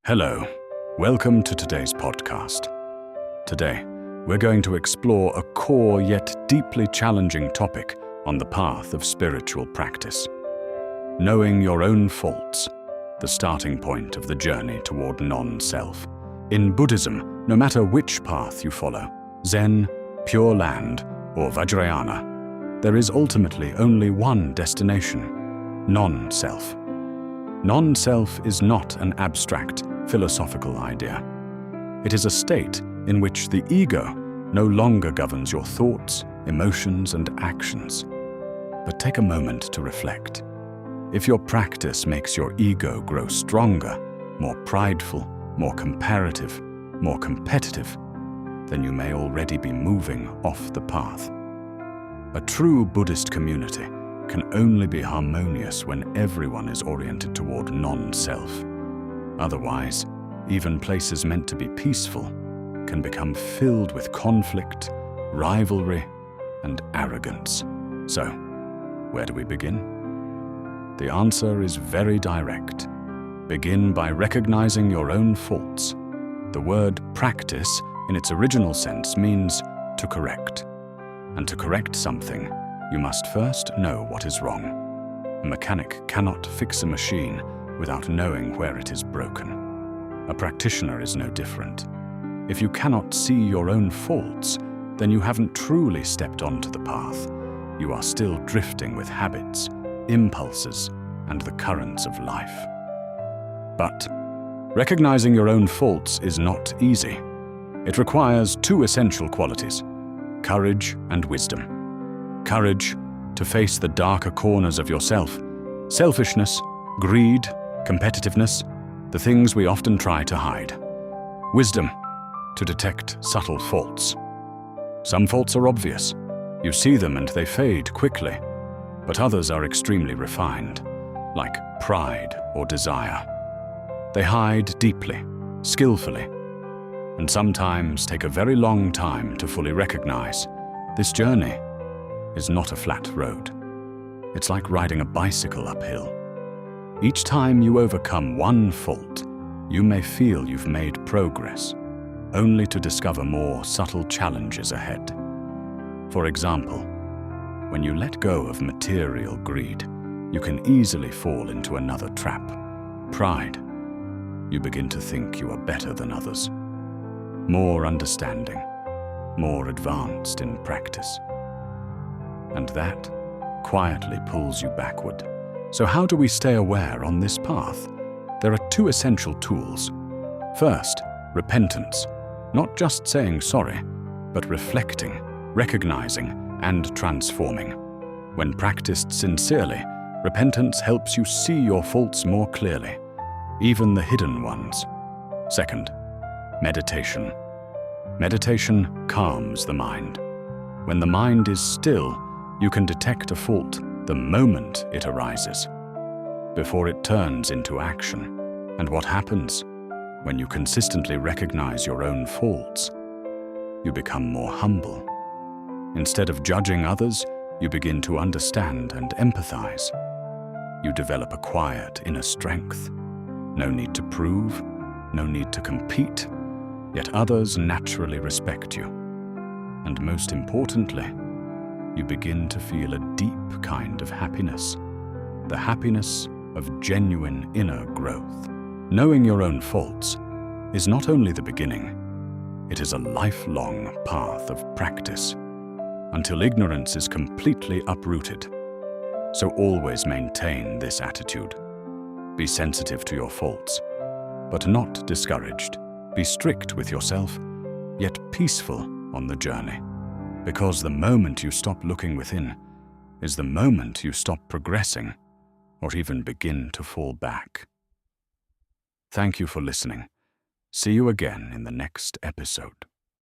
Hello, welcome to today's podcast. Today, we're going to explore a core yet deeply challenging topic on the path of spiritual practice. Knowing your own faults, the starting point of the journey toward non-self. In Buddhism, no matter which path you follow, Zen, Pure Land, or Vajrayana, there is ultimately only one destination: non-self. Non-self is not an abstract, philosophical idea. It is a state in which the ego no longer governs your thoughts, emotions, and actions. But take a moment to reflect. If your practice makes your ego grow stronger, more prideful, more comparative, more competitive, then you may already be moving off the path. A true Buddhist community can only be harmonious when everyone is oriented toward non-self. Otherwise, even places meant to be peaceful can become filled with conflict, rivalry, and arrogance. So, where do we begin? The answer is very direct. Begin by recognizing your own faults. The word practice, in its original sense, means to correct. And to correct something, you must first know what is wrong. A mechanic cannot fix a machine without knowing where it is broken. A practitioner is no different. If you cannot see your own faults, then you haven't truly stepped onto the path. You are still drifting with habits, impulses, and the currents of life. But recognizing your own faults is not easy. It requires two essential qualities: courage and wisdom. Courage to face the darker corners of yourself, selfishness, greed, competitiveness, the things we often try to hide. Wisdom to detect subtle faults. Some faults are obvious. You see them and they fade quickly, but others are extremely refined, like pride or desire. They hide deeply, skillfully, and sometimes take a very long time to fully recognize. This journey is not a flat road. It's like riding a bicycle uphill. Each time you overcome one fault, you may feel you've made progress, only to discover more subtle challenges ahead. For example, when you let go of material greed, you can easily fall into another trap: pride. You begin to think you are better than others, more understanding, more advanced in practice. And that quietly pulls you backward. So how do we stay aware on this path? There are two essential tools. First, repentance. Not just saying sorry, but reflecting, recognizing, and transforming. When practiced sincerely, repentance helps you see your faults more clearly, even the hidden ones. Second, meditation. Meditation calms the mind. When the mind is still, you can detect a fault the moment it arises, before it turns into action. And what happens? When you consistently recognize your own faults, you become more humble. Instead of judging others, you begin to understand and empathize. You develop a quiet inner strength. No need to prove, no need to compete, yet others naturally respect you. And most importantly, you begin to feel a deep kind of happiness, the happiness of genuine inner growth. Knowing your own faults is not only the beginning, it is a lifelong path of practice, until ignorance is completely uprooted. So always maintain this attitude. Be sensitive to your faults, but not discouraged. Be strict with yourself, yet peaceful on the journey. Because the moment you stop looking within is the moment you stop progressing or even begin to fall back. Thank you for listening. See you again in the next episode.